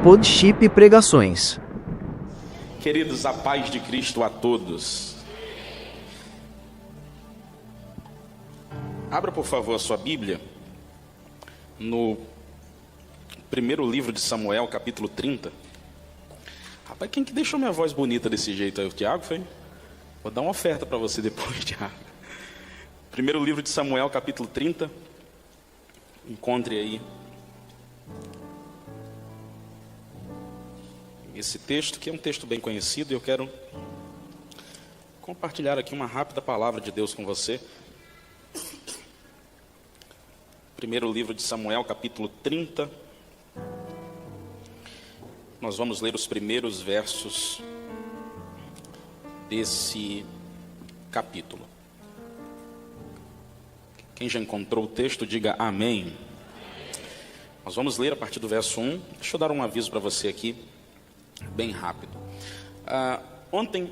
Podchip Pregações. Queridos, a paz de Cristo a todos. Abra, por favor, a sua Bíblia no primeiro livro de Samuel, capítulo 30. Rapaz, quem que deixou minha voz bonita desse jeito aí? O Tiago, foi? Vou dar uma oferta para você depois, Tiago. Primeiro livro de Samuel, capítulo 30. Encontre aí esse texto, que é um texto bem conhecido, e eu quero compartilhar aqui uma rápida palavra de Deus com você. Primeiro livro de Samuel, capítulo 30. Nós vamos ler os primeiros versos desse capítulo. Quem já encontrou o texto, diga amém. Nós vamos ler a partir do verso 1. Deixa eu dar um aviso para você aqui, bem rápido. Ontem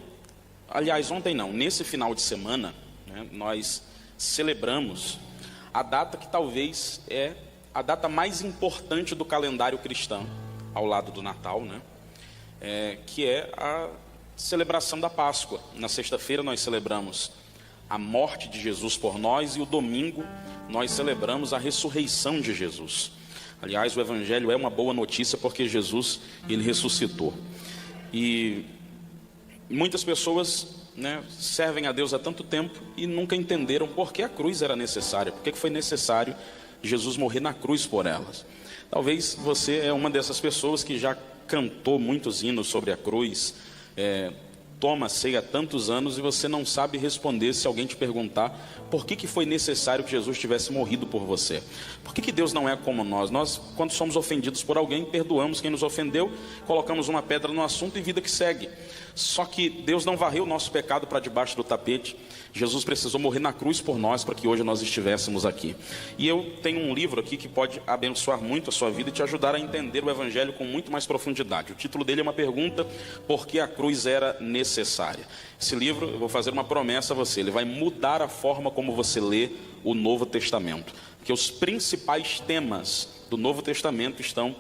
não, nesse final de semana, né, nós celebramos a data que talvez é a data mais importante do calendário cristão, ao lado do Natal, né? Que é a celebração da Páscoa. Na sexta-feira nós celebramos a morte de Jesus por nós, e o domingo nós celebramos a ressurreição de Jesus. Aliás, o Evangelho é uma boa notícia, porque Jesus, ele ressuscitou. E muitas pessoas, né, servem a Deus há tanto tempo e nunca entenderam por que a cruz era necessária, por que foi necessário Jesus morrer na cruz por elas. Talvez você é uma dessas pessoas que já cantou muitos hinos sobre a cruz, toma a ceia há tantos anos, e você não sabe responder se alguém te perguntar por que foi necessário que Jesus tivesse morrido por você. Por que Deus não é como nós? Nós, quando somos ofendidos por alguém, perdoamos quem nos ofendeu, colocamos uma pedra no assunto e vida que segue. Só que Deus não varreu o nosso pecado para debaixo do tapete. Jesus precisou morrer na cruz por nós, para que hoje nós estivéssemos aqui. E eu tenho um livro aqui que pode abençoar muito a sua vida e te ajudar a entender o Evangelho com muito mais profundidade. O título dele é uma pergunta: por que a cruz era necessária? Esse livro, eu vou fazer uma promessa a você, ele vai mudar a forma como você lê o Novo Testamento, porque os principais temas do Novo Testamento estão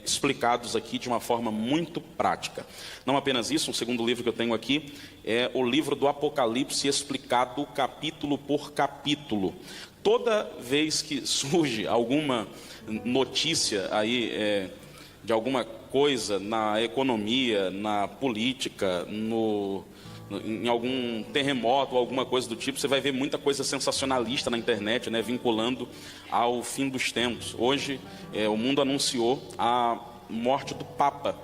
explicados aqui de uma forma muito prática. Não apenas isso, um segundo livro que eu tenho aqui é o livro do Apocalipse, explicado capítulo por capítulo. Toda vez que surge alguma notícia aí de alguma coisa na economia, na política, em algum terremoto ou alguma coisa do tipo, você vai ver muita coisa sensacionalista na internet, né, vinculando ao fim dos tempos. Hoje o mundo anunciou a morte do Papa,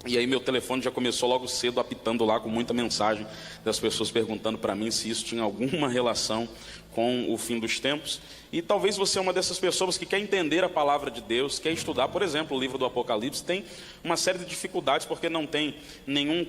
e aí meu telefone já começou logo cedo apitando lá com muita mensagem das pessoas perguntando para mim se isso tinha alguma relação com o fim dos tempos. E talvez você é uma dessas pessoas que quer entender a palavra de Deus, quer estudar, por exemplo, o livro do Apocalipse, tem uma série de dificuldades porque não tem nenhum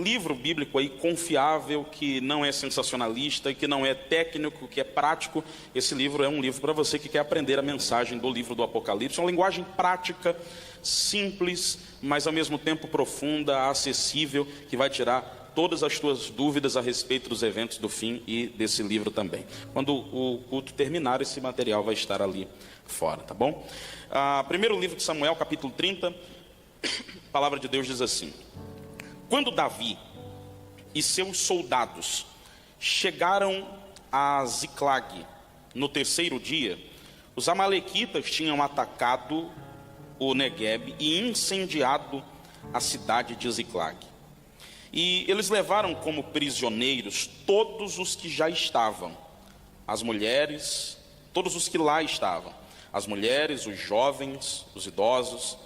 livro bíblico aí confiável, que não é sensacionalista, que não é técnico, que é prático. Esse livro é um livro para você que quer aprender a mensagem do livro do Apocalipse. É uma linguagem prática, simples, mas ao mesmo tempo profunda, acessível, que vai tirar todas as tuas dúvidas a respeito dos eventos do fim e desse livro também. Quando o culto terminar, esse material vai estar ali fora, tá bom? Primeiro livro de Samuel, capítulo 30, a palavra de Deus diz assim: quando Davi e seus soldados chegaram a Ziclag no terceiro dia, os amalequitas tinham atacado o Neguebe e incendiado a cidade de Ziclag. E eles levaram como prisioneiros todos os que já estavam, as mulheres, todos os que lá estavam, as mulheres, os jovens, os idosos,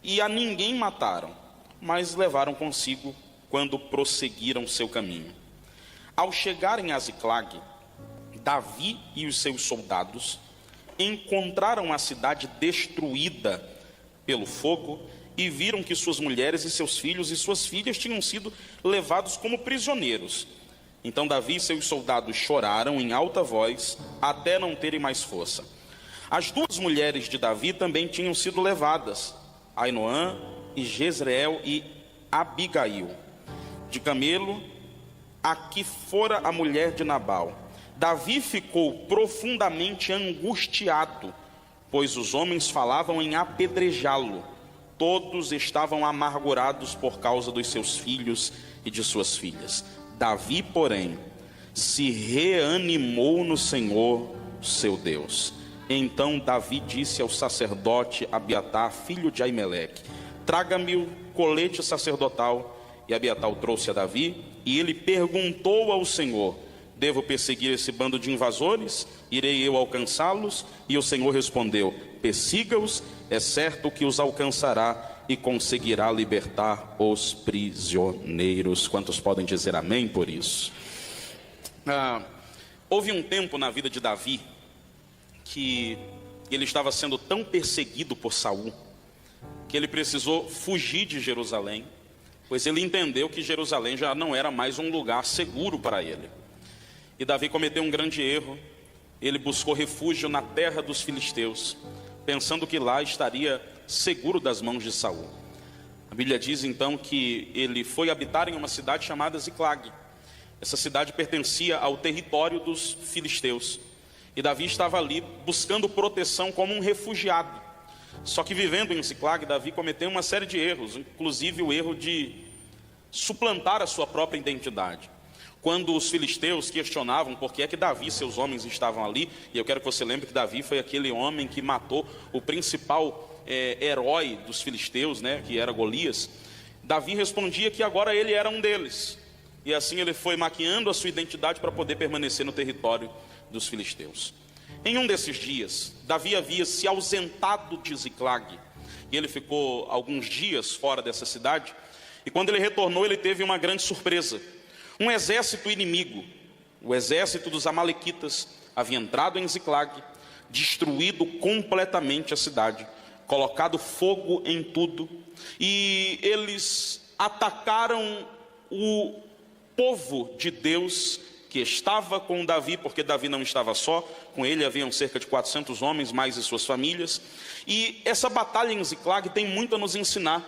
e a ninguém mataram, mas levaram consigo quando prosseguiram seu caminho. Ao chegarem a Ziclag, Davi e os seus soldados encontraram a cidade destruída pelo fogo e viram que suas mulheres e seus filhos e suas filhas tinham sido levados como prisioneiros. Então Davi e seus soldados choraram em alta voz até não terem mais força. As duas mulheres de Davi também tinham sido levadas, Ainoã e Jezreel e Abigail, de camelo, a que fora a mulher de Nabal. Davi ficou profundamente angustiado pois os homens falavam em apedrejá-lo. Todos estavam amargurados por causa dos seus filhos e de suas filhas. Davi, porém, se reanimou no Senhor, seu Deus. Então Davi disse ao sacerdote Abiatar, filho de Aimeleque: traga-me o colete sacerdotal. E Abiatar o trouxe a Davi, e ele perguntou ao Senhor: devo perseguir esse bando de invasores? Irei eu alcançá-los? E o Senhor respondeu: persiga-os, é certo que os alcançará e conseguirá libertar os prisioneiros. Quantos podem dizer amém por isso? Houve um tempo na vida de Davi que ele estava sendo tão perseguido por Saul que ele precisou fugir de Jerusalém, pois ele entendeu que Jerusalém já não era mais um lugar seguro para ele. E Davi cometeu um grande erro. Ele buscou refúgio na terra dos filisteus, pensando que lá estaria seguro das mãos de Saul. A Bíblia diz então que ele foi habitar em uma cidade chamada Ziclag. Essa cidade pertencia ao território dos filisteus, e Davi estava ali buscando proteção como um refugiado. Só que vivendo em Ziclag, Davi cometeu uma série de erros, inclusive o erro de suplantar a sua própria identidade. Quando os filisteus questionavam por que é que Davi e seus homens estavam ali, e eu quero que você lembre que Davi foi aquele homem que matou o principal herói dos filisteus, né, que era Golias. Davi respondia que agora ele era um deles, e assim ele foi maquiando a sua identidade para poder permanecer no território dos filisteus. Em um desses dias, Davi havia se ausentado de Ziclag, e ele ficou alguns dias fora dessa cidade, e quando ele retornou, ele teve uma grande surpresa. Um exército inimigo, o exército dos amalequitas, havia entrado em Ziclag, destruído completamente a cidade, colocado fogo em tudo, e eles atacaram o povo de Deus que estava com Davi, porque Davi não estava só, com ele haviam cerca de 400 homens, mais as suas famílias. E essa batalha em Ziclag tem muito a nos ensinar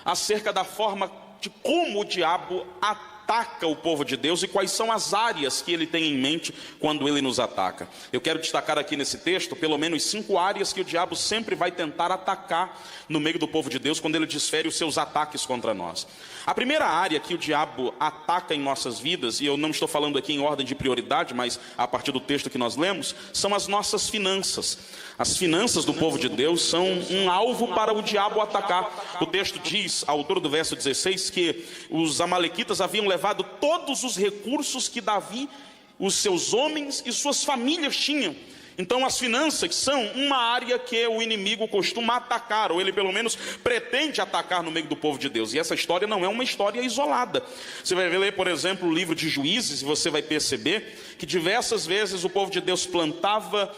acerca da forma de como o diabo ataca o povo de Deus e quais são as áreas que ele tem em mente quando ele nos ataca. Eu quero destacar aqui nesse texto pelo menos 5 áreas que o diabo sempre vai tentar atacar no meio do povo de Deus quando ele desfere os seus ataques contra nós. A primeira área que o diabo ataca em nossas vidas, e eu não estou falando aqui em ordem de prioridade, mas a partir do texto que nós lemos, são as nossas finanças. As finanças do povo de Deus são um alvo para o diabo atacar. O texto diz, a altura do verso 16, que os amalequitas haviam levado todos os recursos que Davi, os seus homens e suas famílias tinham. Então as finanças são uma área que o inimigo costuma atacar, ou ele pelo menos pretende atacar no meio do povo de Deus. E essa história não é uma história isolada. Você vai ler, por exemplo, o livro de Juízes, e você vai perceber que diversas vezes o povo de Deus plantava,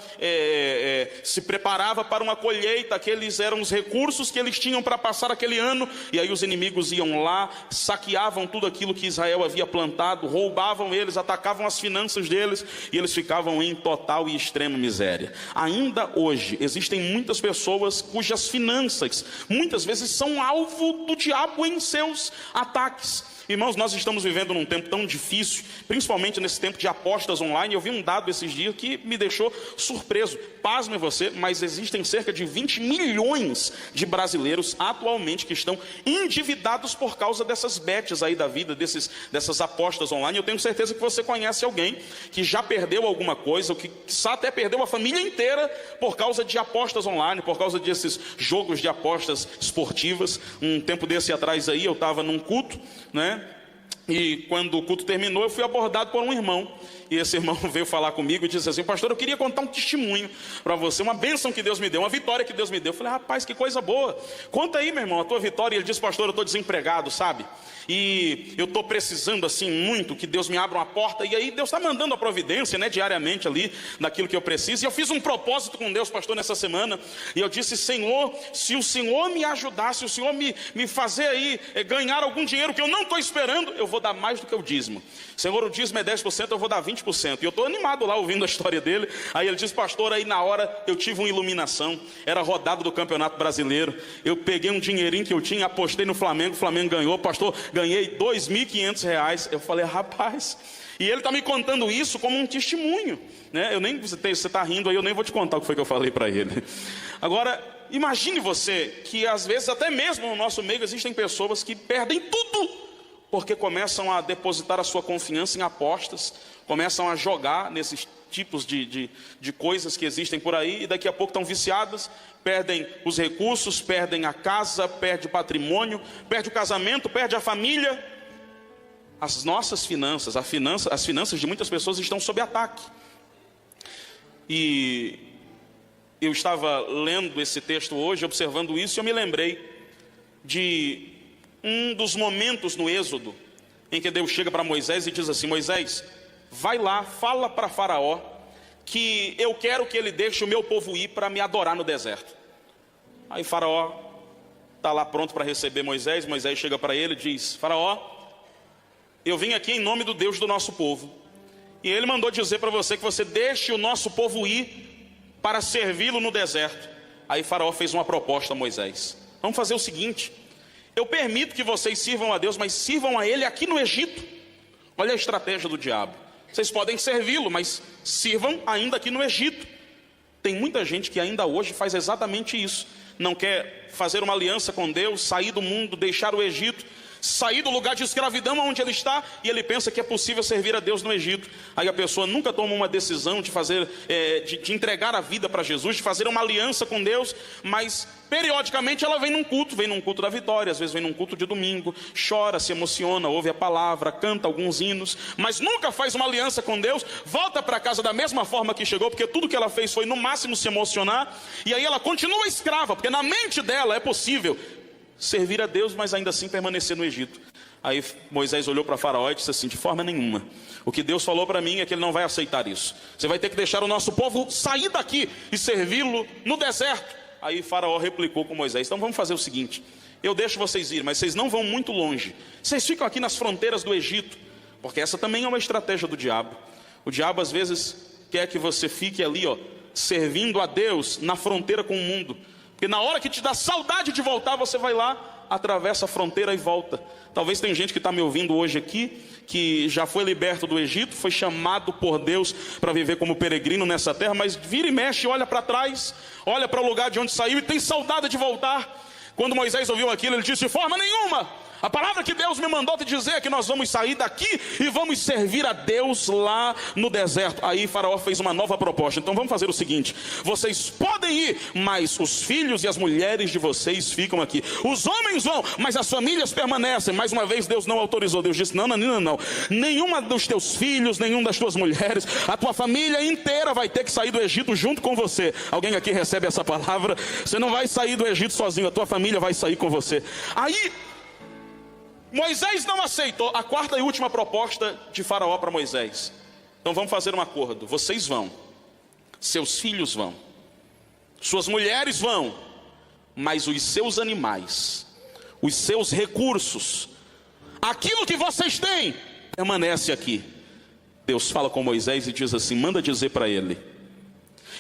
se preparava para uma colheita. Aqueles eram os recursos que eles tinham para passar aquele ano, e aí os inimigos iam lá, saqueavam tudo aquilo que Israel havia plantado, roubavam eles, atacavam as finanças deles, e eles ficavam em total e extremo miséria. Ainda hoje existem muitas pessoas cujas finanças muitas vezes são alvo do diabo em seus ataques. Irmãos, nós estamos vivendo num tempo tão difícil, principalmente nesse tempo de apostas online. Eu vi um dado esses dias que me deixou surpreso. Pasme você, mas existem cerca de 20 milhões de brasileiros atualmente que estão endividados por causa dessas bets aí da vida, dessas apostas online. Eu tenho certeza que você conhece alguém que já perdeu alguma coisa, ou que até perdeu a família inteira por causa de apostas online, por causa desses jogos de apostas esportivas. Um tempo desse atrás aí, eu estava num culto, né? E quando o culto terminou, eu fui abordado por um irmão. E esse irmão veio falar comigo e disse assim: pastor, eu queria contar um testemunho para você, uma bênção que Deus me deu, uma vitória que Deus me deu. Eu falei: rapaz, que coisa boa, conta aí, meu irmão, a tua vitória. E ele disse: pastor, eu estou desempregado, sabe? E eu estou precisando assim muito que Deus me abra uma porta. E aí Deus está mandando a providência, né, diariamente ali, daquilo que eu preciso. E eu fiz um propósito com Deus, pastor, nessa semana. E eu disse: Senhor, se o Senhor me ajudar, se o Senhor me fazer aí ganhar algum dinheiro que eu não estou esperando, eu vou dar mais do que o dízimo. Senhor, o dízimo é 10%, eu vou dar 20%. 20%. E eu estou animado lá ouvindo a história dele. Aí ele diz: pastor, aí na hora eu tive uma iluminação. Era rodada do Campeonato Brasileiro. Eu peguei um dinheirinho que eu tinha, apostei no Flamengo. O Flamengo ganhou. Pastor, ganhei R$ 2.500. Eu falei: rapaz... E ele está me contando isso como um testemunho, né? Você está rindo aí, eu nem vou te contar o que foi que eu falei para ele. Agora, imagine você que às vezes até mesmo no nosso meio existem pessoas que perdem tudo, porque começam a depositar a sua confiança em apostas, começam a jogar nesses tipos de coisas que existem por aí, e daqui a pouco estão viciadas, perdem os recursos, perdem a casa, perde o patrimônio, perde o casamento, perde a família. As nossas finanças, as finanças de muitas pessoas estão sob ataque. E eu estava lendo esse texto hoje, observando isso, e eu me lembrei de um dos momentos no Êxodo, em que Deus chega para Moisés e diz assim: Moisés, vai lá, fala para Faraó, que eu quero que ele deixe o meu povo ir para me adorar no deserto. Aí Faraó está lá pronto para receber Moisés. Moisés chega para ele e diz: Faraó, eu vim aqui em nome do Deus do nosso povo, e ele mandou dizer para você que você deixe o nosso povo ir para servi-lo no deserto. Aí Faraó fez uma proposta a Moisés: vamos fazer o seguinte, eu permito que vocês sirvam a Deus, mas sirvam a ele aqui no Egito. Olha a estratégia do diabo. Vocês podem servi-lo, mas sirvam ainda aqui no Egito. Tem muita gente que ainda hoje faz exatamente isso. Não quer fazer uma aliança com Deus, sair do mundo, deixar o Egito, sair do lugar de escravidão onde ele está, e ele pensa que é possível servir a Deus no Egito. Aí a pessoa nunca toma uma decisão de fazer, de entregar a vida para Jesus, de fazer uma aliança com Deus, mas periodicamente ela vem num culto da vitória, às vezes vem num culto de domingo, chora, se emociona, ouve a palavra, canta alguns hinos, mas nunca faz uma aliança com Deus, volta para casa da mesma forma que chegou, porque tudo que ela fez foi no máximo se emocionar, e aí ela continua escrava, porque na mente dela é possível servir a Deus, mas ainda assim permanecer no Egito. Aí Moisés olhou para Faraó e disse assim: de forma nenhuma, o que Deus falou para mim é que ele não vai aceitar isso. Você vai ter que deixar o nosso povo sair daqui e servi-lo no deserto. Aí Faraó replicou com Moisés: então vamos fazer o seguinte, eu deixo vocês ir, mas vocês não vão muito longe, vocês ficam aqui nas fronteiras do Egito, porque essa também é uma estratégia do diabo. O diabo às vezes quer que você fique ali, servindo a Deus na fronteira com o mundo, porque na hora que te dá saudade de voltar, você vai lá, atravessa a fronteira e volta. Talvez tem gente que está me ouvindo hoje aqui, que já foi liberto do Egito, foi chamado por Deus para viver como peregrino nessa terra, mas vira e mexe, olha para trás, olha para o lugar de onde saiu e tem saudade de voltar. Quando Moisés ouviu aquilo, ele disse: de forma nenhuma, a palavra que Deus me mandou te dizer é que nós vamos sair daqui e vamos servir a Deus lá no deserto. Aí Faraó fez uma nova proposta: então vamos fazer o seguinte, vocês podem ir, mas os filhos e as mulheres de vocês ficam aqui. Os homens vão, mas as famílias permanecem. Mais uma vez Deus não autorizou. Deus disse: não, nenhuma dos teus filhos, nenhuma das tuas mulheres, a tua família inteira vai ter que sair do Egito junto com você. Alguém aqui recebe essa palavra? Você não vai sair do Egito sozinho, a tua família vai sair com você. Aí Moisés não aceitou a quarta e última proposta de Faraó para Moisés: então vamos fazer um acordo, vocês vão, seus filhos vão, suas mulheres vão, mas os seus animais, os seus recursos, aquilo que vocês têm, permanece aqui. Deus fala com Moisés e diz assim: manda dizer para ele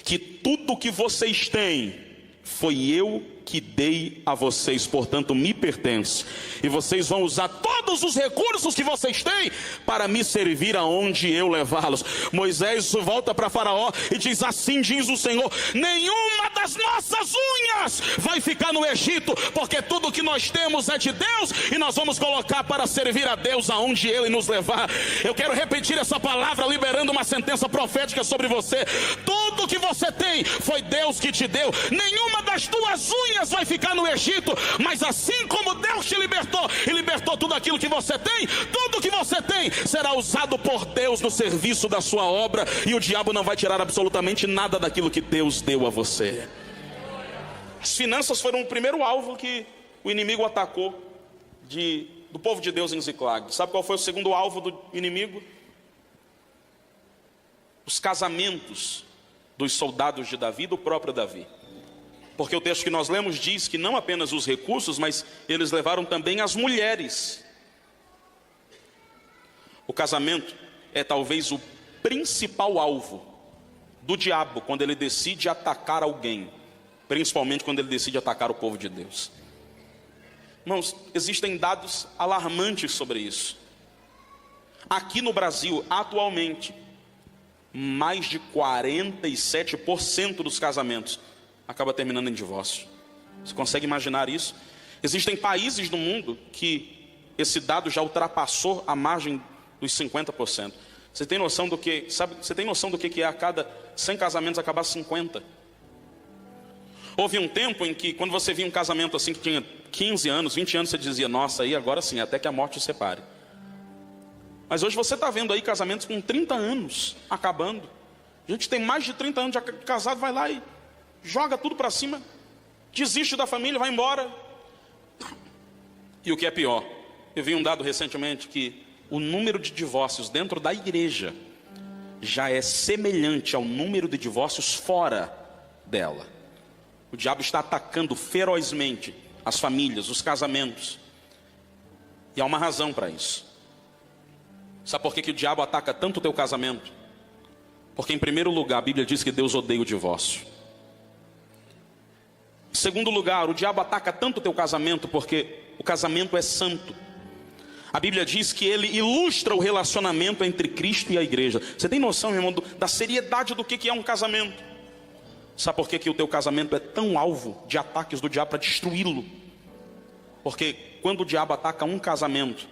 que tudo que vocês têm foi eu que dei a vocês, portanto me pertence, e vocês vão usar todos os recursos que vocês têm para me servir aonde eu levá-los. Moisés volta para Faraó e diz: assim diz o Senhor, nenhuma das nossas unhas vai ficar no Egito, porque tudo que nós temos é de Deus, e nós vamos colocar para servir a Deus aonde Ele nos levar. Eu quero repetir essa palavra, liberando uma sentença profética sobre você: tudo que você tem foi Deus que te deu. Nenhuma das tuas unhas vai ficar no Egito, mas assim como Deus te libertou e libertou tudo aquilo que você tem, tudo que você tem será usado por Deus no serviço da sua obra, e o diabo não vai tirar absolutamente nada daquilo que Deus deu a você. As finanças foram o primeiro alvo que o inimigo atacou do povo de Deus em Ziclag. Sabe qual foi o segundo alvo do inimigo? Os casamentos dos soldados de Davi, do próprio Davi. Porque o texto que nós lemos diz que não apenas os recursos, mas eles levaram também as mulheres. O casamento é talvez o principal alvo do diabo quando ele decide atacar alguém, principalmente quando ele decide atacar o povo de Deus. Irmãos, existem dados alarmantes sobre isso. Aqui no Brasil, atualmente, mais de 47% dos casamentos acaba terminando em divórcio. Você consegue imaginar isso? Existem países no mundo que esse dado já ultrapassou a margem dos 50%. Você tem noção do que, você tem noção do que é a cada 100 casamentos acabar 50? Houve um tempo em que, quando você via um casamento assim que tinha 15 anos, 20 anos, você dizia, nossa, aí agora sim, até que a morte os separe. Mas hoje você está vendo aí casamentos com 30 anos acabando. A gente tem mais de 30 anos de casado, vai lá e joga tudo para cima, desiste da família, vai embora. E o que é pior, eu vi um dado recentemente que o número de divórcios dentro da igreja já é semelhante ao número de divórcios fora dela. O diabo está atacando ferozmente as famílias, os casamentos. E há uma razão para isso. Sabe por que o diabo ataca tanto o teu casamento? Porque em primeiro lugar a Bíblia diz que Deus odeia o divórcio. Em segundo lugar, o diabo ataca tanto o teu casamento porque o casamento é santo. A Bíblia diz que ele ilustra o relacionamento entre Cristo e a igreja. Você tem noção, meu irmão, da seriedade do que é um casamento? Sabe por que o teu casamento é tão alvo de ataques do diabo para destruí-lo? Porque quando o diabo ataca um casamento,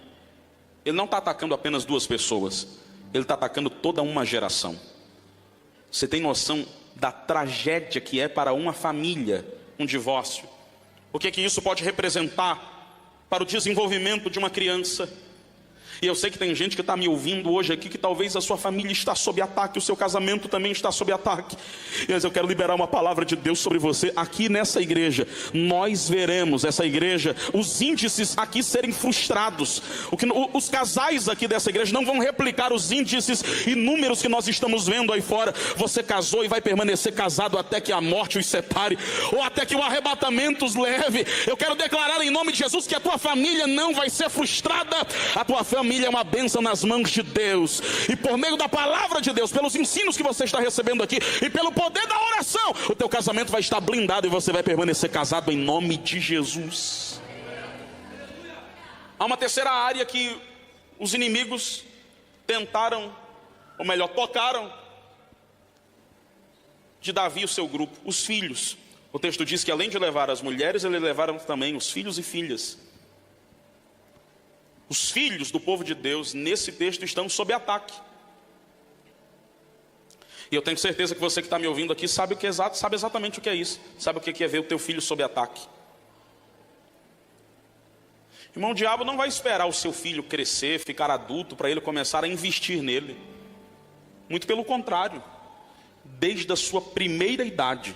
ele não está atacando apenas duas pessoas, ele está atacando toda uma geração. Você tem noção da tragédia que é para uma família um divórcio? O que isso pode representar para o desenvolvimento de uma criança? E eu sei que tem gente que está me ouvindo hoje aqui, que talvez a sua família está sob ataque, o seu casamento também está sob ataque. Mas eu quero liberar uma palavra de Deus sobre você. Aqui nessa igreja, nós veremos essa igreja, os índices aqui serem frustrados. Os casais aqui dessa igreja não vão replicar os índices e números que nós estamos vendo aí fora. Você casou e vai permanecer casado até que a morte os separe, ou até que o arrebatamento os leve. Eu quero declarar em nome de Jesus que a tua família não vai ser frustrada. A tua família é uma bênção nas mãos de Deus, e por meio da palavra de Deus, pelos ensinos que você está recebendo aqui, e pelo poder da oração, o teu casamento vai estar blindado e você vai permanecer casado em nome de Jesus. Há uma terceira área que os inimigos tentaram, ou melhor, tocaram de Davi e o seu grupo, os filhos. O texto diz que além de levar as mulheres, eles levaram também os filhos e filhas. Os filhos do povo de Deus, nesse texto, estão sob ataque. E eu tenho certeza que você que está me ouvindo aqui sabe exatamente o que é isso. Sabe o que é ver o teu filho sob ataque. Irmão, o diabo não vai esperar o seu filho crescer, ficar adulto, para ele começar a investir nele. Muito pelo contrário. Desde a sua primeira idade,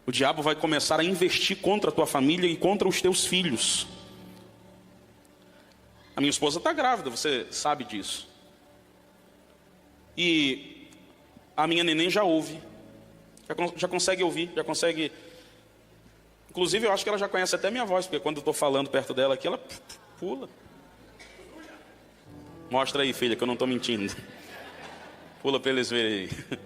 o diabo vai começar a investir contra a tua família e contra os teus filhos. A minha esposa está grávida, você sabe disso. E a minha neném já ouve. Já consegue ouvir, já consegue. Inclusive eu acho que ela já conhece até minha voz, porque quando eu estou falando perto dela aqui, ela pula. Mostra aí, filha, que eu não estou mentindo. Pula para eles verem aí.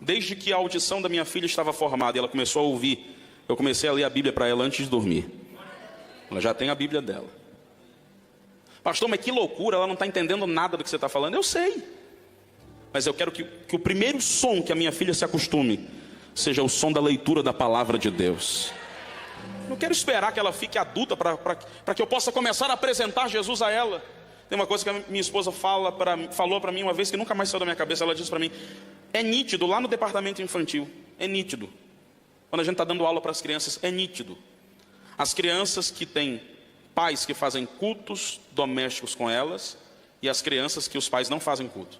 Desde que a audição da minha filha estava formada e ela começou a ouvir, eu comecei a ler a Bíblia para ela antes de dormir. Ela já tem a Bíblia dela. Pastor, mas que loucura, ela não está entendendo nada do que você está falando. Eu sei. Mas eu quero que o primeiro som que a minha filha se acostume seja o som da leitura da palavra de Deus. Não quero esperar que ela fique adulta para que eu possa começar a apresentar Jesus a ela. Tem uma coisa que a minha esposa falou para mim uma vez que nunca mais saiu da minha cabeça. Ela disse para mim, é nítido lá no departamento infantil, é nítido. Quando a gente está dando aula para as crianças, é nítido. As crianças que têm pais que fazem cultos domésticos com elas, e as crianças que os pais não fazem culto.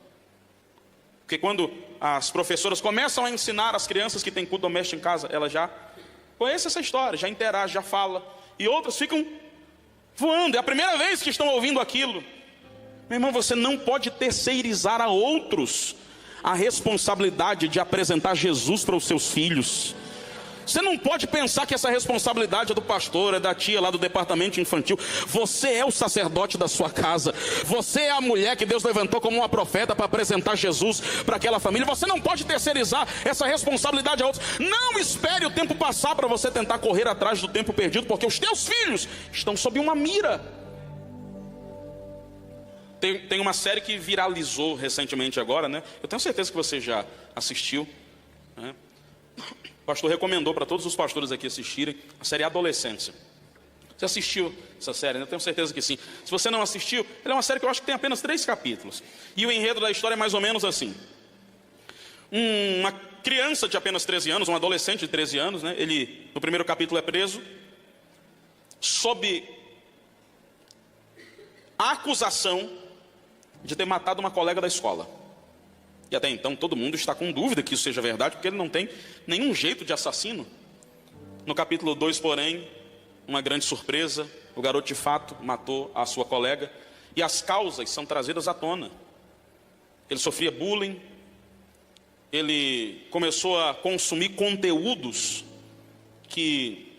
Porque quando as professoras começam a ensinar as crianças que têm culto doméstico em casa, elas já conhecem essa história, já interagem, já falam, e outras ficam voando. É a primeira vez que estão ouvindo aquilo. Meu irmão, você não pode terceirizar a outros a responsabilidade de apresentar Jesus para os seus filhos. Você não pode pensar que essa responsabilidade é do pastor, é da tia lá do departamento infantil. Você é o sacerdote da sua casa. Você é a mulher que Deus levantou como uma profeta para apresentar Jesus para aquela família. Você não pode terceirizar essa responsabilidade a outros. Não espere o tempo passar para você tentar correr atrás do tempo perdido, porque os teus filhos estão sob uma mira. Tem uma série que viralizou recentemente agora, né? Eu tenho certeza que você já assistiu, né? O pastor recomendou para todos os pastores aqui assistirem a série Adolescência. Você assistiu essa série, né? Eu tenho certeza que sim. Se você não assistiu, ela é uma série que eu acho que tem apenas 3 capítulos. E o enredo da história é mais ou menos assim. Uma criança de apenas 13 anos, um adolescente de 13 anos, né? Ele, no primeiro capítulo, é preso sob a acusação de ter matado uma colega da escola. E até então todo mundo está com dúvida que isso seja verdade, porque ele não tem nenhum jeito de assassino. No capítulo 2, porém, uma grande surpresa: o garoto de fato matou a sua colega, e as causas são trazidas à tona. Ele sofria bullying, ele começou a consumir conteúdos que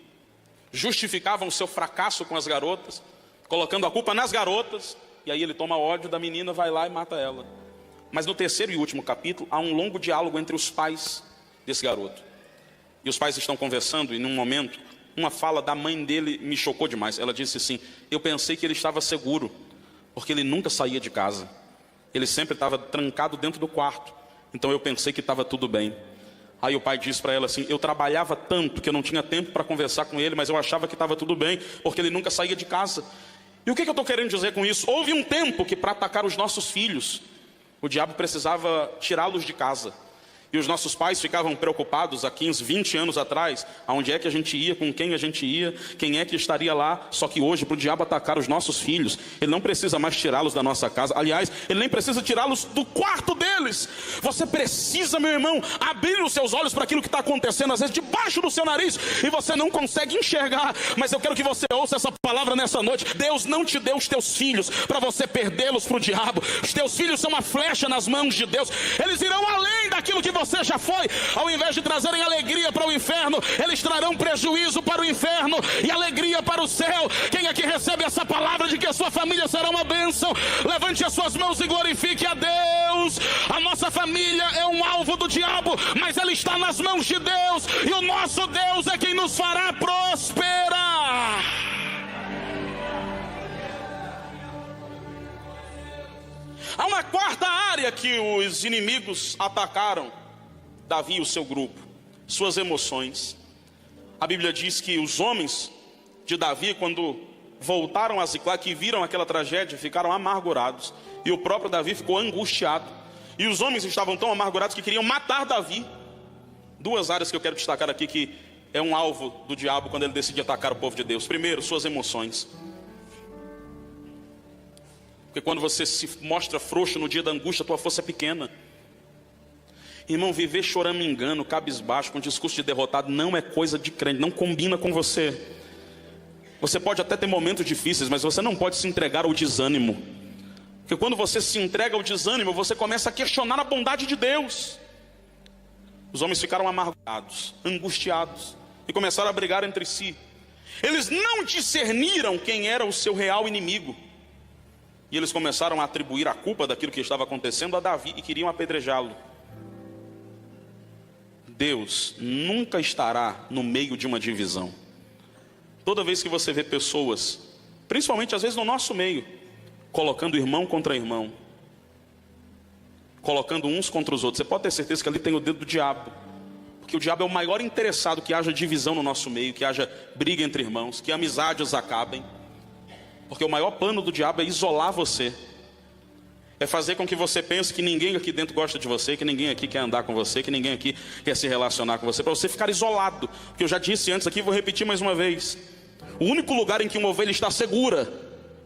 justificavam o seu fracasso com as garotas, colocando a culpa nas garotas, e aí ele toma ódio da menina, vai lá e mata ela. Mas no terceiro e último capítulo, há um longo diálogo entre os pais desse garoto. E os pais estão conversando, e num momento, uma fala da mãe dele me chocou demais. Ela disse assim: eu pensei que ele estava seguro, porque ele nunca saía de casa. Ele sempre estava trancado dentro do quarto. Então eu pensei que estava tudo bem. Aí o pai disse para ela assim: eu trabalhava tanto que eu não tinha tempo para conversar com ele, mas eu achava que estava tudo bem, porque ele nunca saía de casa. E o que eu estou querendo dizer com isso? Houve um tempo que, para atacar os nossos filhos, o diabo precisava tirá-los de casa. E os nossos pais ficavam preocupados há 15, 20 anos atrás, aonde é que a gente ia, com quem a gente ia, quem é que estaria lá. Só que hoje, para o diabo atacar os nossos filhos, ele não precisa mais tirá-los da nossa casa. Aliás, ele nem precisa tirá-los do quarto deles. Você precisa, meu irmão, abrir os seus olhos para aquilo que está acontecendo, às vezes debaixo do seu nariz, e você não consegue enxergar. Mas eu quero que você ouça essa palavra nessa noite. Deus não te deu os teus filhos para você perdê-los para o diabo. Os teus filhos são uma flecha nas mãos de Deus. Eles irão além daquilo que você já foi. Ao invés de trazerem alegria para o inferno, eles trarão prejuízo para o inferno e alegria para o céu. Quem aqui recebe essa palavra de que a sua família será uma bênção, levante as suas mãos e glorifique a Deus. A nossa família é um alvo do diabo, mas ela está nas mãos de Deus, e o nosso Deus é quem nos fará prosperar. Há uma quarta área que os inimigos atacaram Davi e o seu grupo: suas emoções. A Bíblia diz que os homens de Davi, quando voltaram a Ziclag, que viram aquela tragédia, ficaram amargurados, e o próprio Davi ficou angustiado, e os homens estavam tão amargurados que queriam matar Davi. 2 áreas que eu quero destacar aqui, que é um alvo do diabo quando ele decide atacar o povo de Deus. Primeiro, suas emoções. Porque quando você se mostra frouxo no dia da angústia, a tua força é pequena. Irmão, viver choramingando, cabisbaixo, com discurso de derrotado, não é coisa de crente, não combina com você. Você pode até ter momentos difíceis, mas você não pode se entregar ao desânimo. Porque quando você se entrega ao desânimo, você começa a questionar a bondade de Deus. Os homens ficaram amargurados, angustiados, e começaram a brigar entre si. Eles não discerniram quem era o seu real inimigo. E eles começaram a atribuir a culpa daquilo que estava acontecendo a Davi, e queriam apedrejá-lo. Deus nunca estará no meio de uma divisão. Toda vez que você vê pessoas, principalmente às vezes no nosso meio, colocando irmão contra irmão, colocando uns contra os outros, você pode ter certeza que ali tem o dedo do diabo. Porque o diabo é o maior interessado que haja divisão no nosso meio, que haja briga entre irmãos, que amizades acabem. Porque o maior plano do diabo é isolar você, é fazer com que você pense que ninguém aqui dentro gosta de você, que ninguém aqui quer andar com você, que ninguém aqui quer se relacionar com você, para você ficar isolado. Porque eu já disse antes aqui, vou repetir mais uma vez: o único lugar em que uma ovelha está segura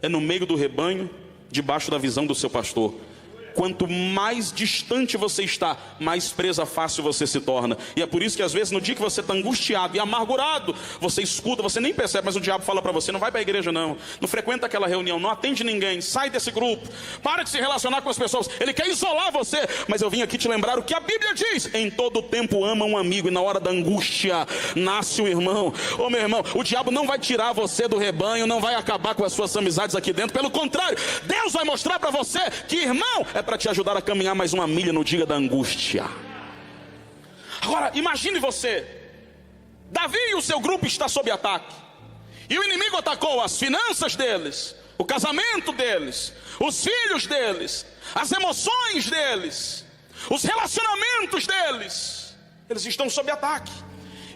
é no meio do rebanho, debaixo da visão do seu pastor. quanto mais distante você está, mais presa fácil você se torna. E é por isso que às vezes no dia que você está angustiado e amargurado, você escuta, você nem percebe, mas o diabo fala para você: não vai para a igreja não frequenta aquela reunião, não atende ninguém, sai desse grupo, para de se relacionar com as pessoas. Ele quer isolar você. Mas eu vim aqui te lembrar o que a Bíblia diz: em todo tempo ama um amigo, e na hora da angústia nasce um irmão. Ô meu irmão, o diabo não vai tirar você do rebanho, não vai acabar com as suas amizades aqui dentro. Pelo contrário, Deus vai mostrar para você que irmão é para te ajudar a caminhar mais uma milha no dia da angústia. Agora imagine você, Davi e o seu grupo está sob ataque, e o inimigo atacou as finanças deles, o casamento deles, os filhos deles, as emoções deles, os relacionamentos deles. Eles estão sob ataque.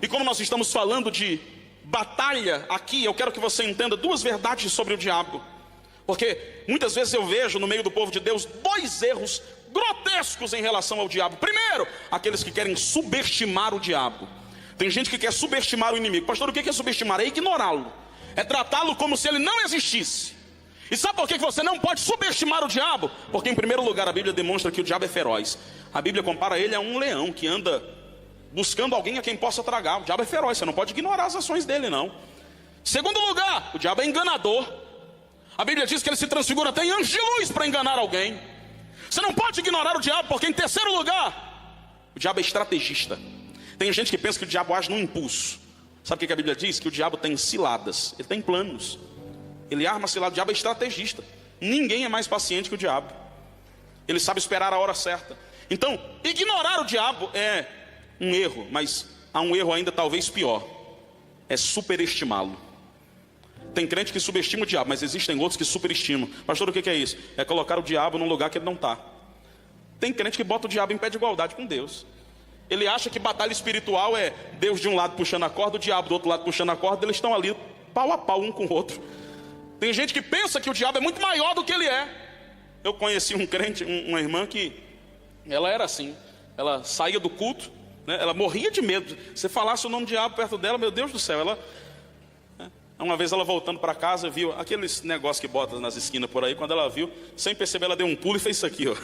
E como nós estamos falando de batalha aqui, eu quero que você entenda duas verdades sobre o diabo. Porque muitas vezes eu vejo no meio do povo de Deus dois erros grotescos em relação ao diabo. Primeiro, aqueles que querem subestimar o diabo. Tem gente que quer subestimar o inimigo. Pastor, o que é subestimar? É ignorá-lo, é tratá-lo como se ele não existisse. E sabe por que você não pode subestimar o diabo? Porque em primeiro lugar a Bíblia demonstra que o diabo é feroz. A Bíblia compara ele a um leão que anda buscando alguém a quem possa tragar. O diabo é feroz, você não pode ignorar as ações dele não. Segundo lugar, o diabo é enganador. A Bíblia diz que ele se transfigura até em anjo de luz para enganar alguém. Você não pode ignorar o diabo, porque em terceiro lugar, o diabo é estrategista. Tem gente que pensa que o diabo age no impulso. Sabe o que a Bíblia diz? Que o diabo tem ciladas, ele tem planos. Ele arma cilada. O diabo é estrategista. Ninguém é mais paciente que o diabo. Ele sabe esperar a hora certa. Então, ignorar o diabo é um erro, mas há um erro ainda talvez pior: é superestimá-lo. Tem crente que subestima o diabo, mas existem outros que superestimam. Pastor, o que é isso? É colocar o diabo num lugar que ele não está. Tem crente que bota o diabo em pé de igualdade com Deus. Ele acha que batalha espiritual é Deus de um lado puxando a corda, o diabo do outro lado puxando a corda. Eles estão ali pau a pau um com o outro. Tem gente que pensa que o diabo é muito maior do que ele é. Eu conheci um crente, uma irmã que ela era assim. Ela saía do culto, né? Ela morria de medo. Se falasse o nome do diabo perto dela, meu Deus do céu. Uma vez ela voltando para casa, viu aqueles negócios que bota nas esquinas por aí. Quando ela viu, sem perceber, ela deu um pulo e fez isso aqui, ó.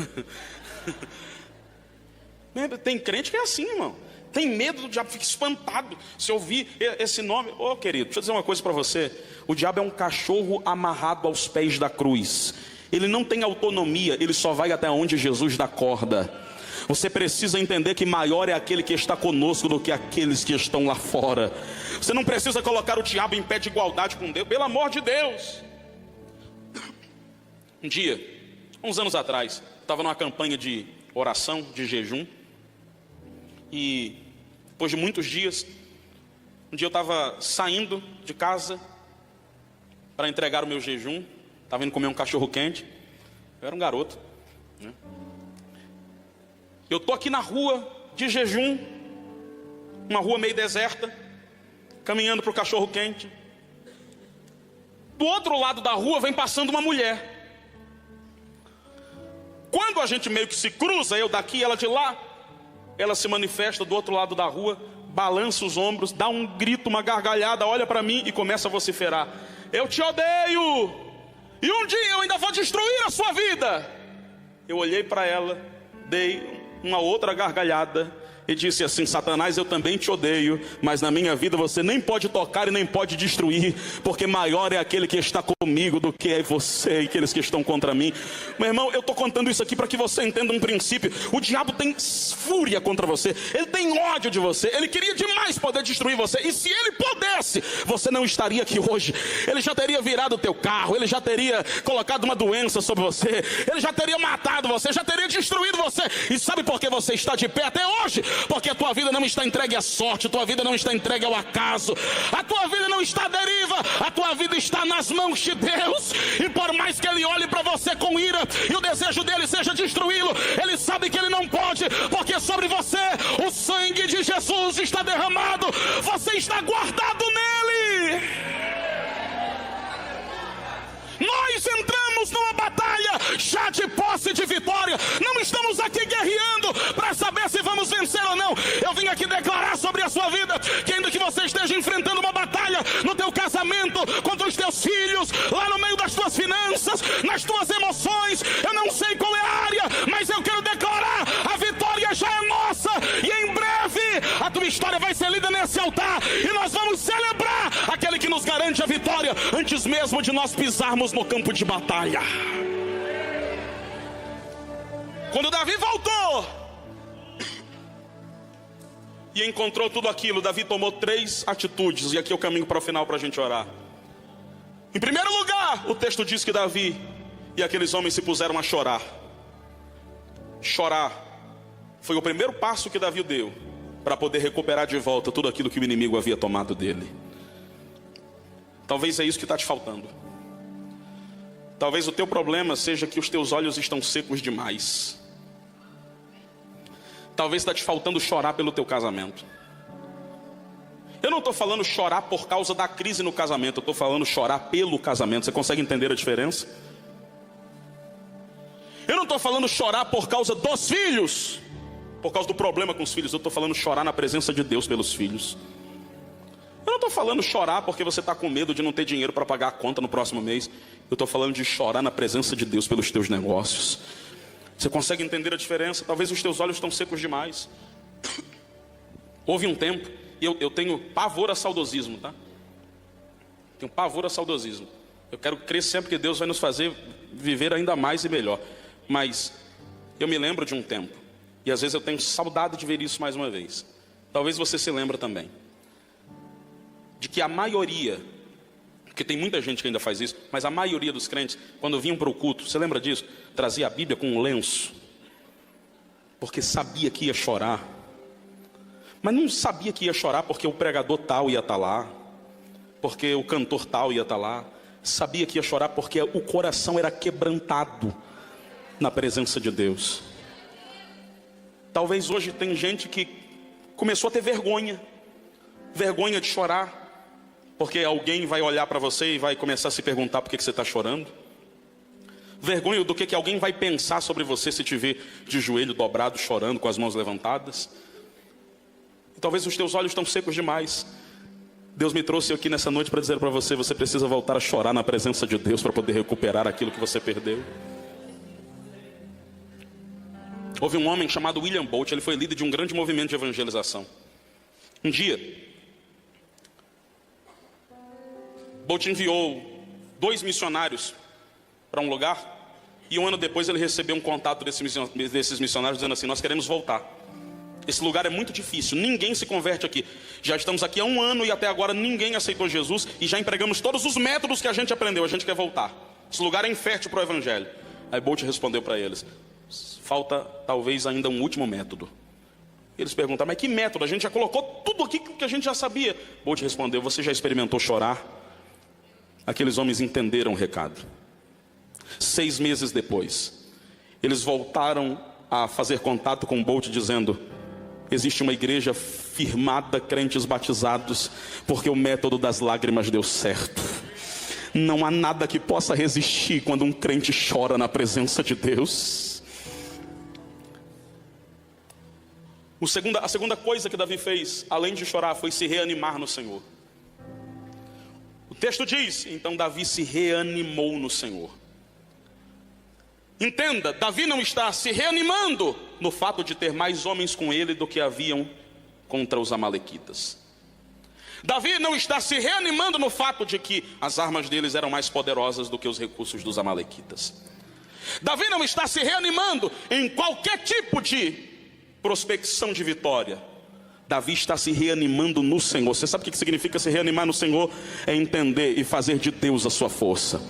Tem crente que é assim, irmão. Tem medo do diabo, fica espantado se ouvir esse nome. Ô querido, deixa eu dizer uma coisa para você. O diabo é um cachorro amarrado aos pés da cruz. Ele não tem autonomia, ele só vai até onde Jesus dá corda. Você precisa entender que maior é aquele que está conosco do que aqueles que estão lá fora. Você não precisa colocar o diabo em pé de igualdade com Deus, pelo amor de Deus. Um dia, uns anos atrás, estava numa campanha de oração, de jejum. E depois de muitos dias, um dia eu estava saindo de casa para entregar o meu jejum. Estava indo comer um cachorro quente. Eu era um garoto, né? Eu estou aqui na rua de jejum, uma rua meio deserta, caminhando para o cachorro quente. Do outro lado da rua vem passando uma mulher. Quando a gente meio que se cruza, eu daqui, ela de lá, ela se manifesta do outro lado da rua, balança os ombros, dá um grito, uma gargalhada, olha para mim e começa a vociferar: eu te odeio, e um dia eu ainda vou destruir a sua vida. Eu olhei para ela, dei uma outra gargalhada e disse assim: Satanás, eu também te odeio, mas na minha vida você nem pode tocar e nem pode destruir, porque maior é aquele que está comigo do que é você e aqueles que estão contra mim. Meu irmão, eu estou contando isso aqui para que você entenda um princípio. O diabo tem fúria contra você, ele tem ódio de você, ele queria demais poder destruir você. E se ele pudesse, você não estaria aqui hoje. Ele já teria virado o teu carro, ele já teria colocado uma doença sobre você, ele já teria matado você, já teria destruído você. E sabe por que você está de pé até hoje? Porque a tua vida não está entregue à sorte, a tua vida não está entregue ao acaso, a tua vida não está à deriva, a tua vida está nas mãos de Deus. E por mais que ele olhe para você com ira e o desejo dele seja destruí-lo, ele sabe que ele não pode, porque sobre você o sangue de Jesus está derramado, você está guardado nele. Nós entramos numa batalha já de posse de vitória. Não estamos aqui guerreando para saber se vamos vencer ou não. Eu vim aqui declarar sobre a sua vida que ainda que você esteja enfrentando uma batalha no teu casamento, contra os teus filhos, lá no meio das tuas finanças, nas tuas emoções, eu não sei qual é a área, mas voltar e nós vamos celebrar aquele que nos garante a vitória antes mesmo de nós pisarmos no campo de batalha. Quando Davi voltou e encontrou tudo aquilo, Davi tomou 3 atitudes, e aqui eu caminho para o final para a gente orar. Em primeiro lugar, o texto diz que Davi e aqueles homens se puseram a chorar. Chorar foi o primeiro passo que Davi deu para poder recuperar de volta tudo aquilo que o inimigo havia tomado dele. Talvez é isso que está te faltando. Talvez o teu problema seja que os teus olhos estão secos demais. Talvez está te faltando chorar pelo teu casamento. Eu não estou falando chorar por causa da crise no casamento, eu estou falando chorar pelo casamento. Você consegue entender a diferença? Eu não estou falando chorar por causa dos filhos, por causa do problema com os filhos. Eu estou falando chorar na presença de Deus pelos filhos. Eu não estou falando chorar porque você está com medo de não ter dinheiro para pagar a conta no próximo mês. Eu estou falando de chorar na presença de Deus pelos teus negócios. Você consegue entender a diferença? Talvez os teus olhos estão secos demais. Houve um tempo, e eu tenho pavor a saudosismo, tá? Tenho pavor a saudosismo. Eu quero crer sempre que Deus vai nos fazer viver ainda mais e melhor. Mas eu me lembro de um tempo, e às vezes eu tenho saudade de ver isso mais uma vez. Talvez você se lembre também, de que a maioria, porque tem muita gente que ainda faz isso, mas a maioria dos crentes, quando vinham para o culto, você lembra disso? Trazia a Bíblia com um lenço, porque sabia que ia chorar. Mas não sabia que ia chorar porque o pregador tal ia estar lá, porque o cantor tal ia estar lá. Sabia que ia chorar porque o coração era quebrantado na presença de Deus. Talvez hoje tem gente que começou a ter vergonha de chorar, porque alguém vai olhar para você e vai começar a se perguntar por que você está chorando. Vergonha do que alguém vai pensar sobre você se te ver de joelho dobrado, chorando, com as mãos levantadas. E talvez os teus olhos estão secos demais. Deus me trouxe aqui nessa noite para dizer para você: você precisa voltar a chorar na presença de Deus para poder recuperar aquilo que você perdeu. Houve um homem chamado William Bolt, ele foi líder de um grande movimento de evangelização. Um dia, Bolt enviou 2 missionários para um lugar, e um ano depois ele recebeu um contato desses missionários dizendo assim: nós queremos voltar. Esse lugar é muito difícil, ninguém se converte aqui. Já estamos aqui há 1 ano e até agora ninguém aceitou Jesus, e já empregamos todos os métodos que a gente aprendeu, a gente quer voltar. Esse lugar é infértil para o evangelho. Aí Bolt respondeu para eles: falta talvez ainda um último método. Eles perguntaram: mas que método? A gente já colocou tudo aqui que a gente já sabia. Bolt respondeu: você já experimentou chorar? Aqueles homens entenderam o recado. 6 meses depois, eles voltaram a fazer contato com Bolt dizendo: existe uma igreja firmada, crentes batizados, porque o método das lágrimas deu certo. Não há nada que possa resistir quando um crente chora na presença de Deus. A segunda coisa que Davi fez, além de chorar, foi se reanimar no Senhor. O texto diz: então Davi se reanimou no Senhor. Entenda, Davi não está se reanimando no fato de ter mais homens com ele do que haviam contra os amalequitas. Davi não está se reanimando no fato de que as armas deles eram mais poderosas do que os recursos dos amalequitas. Davi não está se reanimando em qualquer tipo de prospecção de vitória. Davi está se reanimando no Senhor. Você sabe o que significa se reanimar no Senhor? É entender e fazer de Deus a sua força.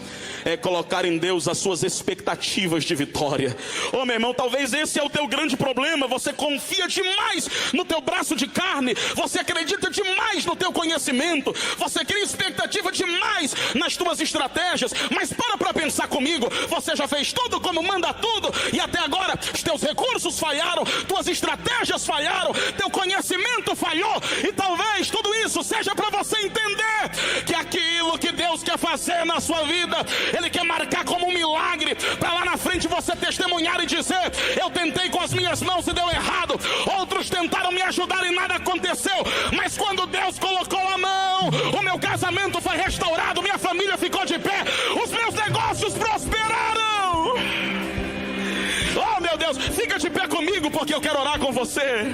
É colocar em Deus as suas expectativas de vitória. Ô meu irmão, talvez esse é o teu grande problema. Você confia demais no teu braço de carne. Você acredita demais no teu conhecimento. Você cria expectativa demais nas tuas estratégias. Mas para pensar comigo. Você já fez tudo como manda tudo, e até agora os teus recursos falharam, tuas estratégias falharam, teu conhecimento falhou. E talvez tudo isso seja para você entender que aquilo que Deus quer fazer na sua vida, Ele quer marcar como um milagre, para lá na frente você testemunhar e dizer: eu tentei com as minhas mãos e deu errado, outros tentaram me ajudar e nada aconteceu, mas quando Deus colocou a mão, o meu casamento foi restaurado, minha família ficou de pé, os meus negócios prosperaram. Oh meu Deus, fica de pé comigo, porque eu quero orar com você.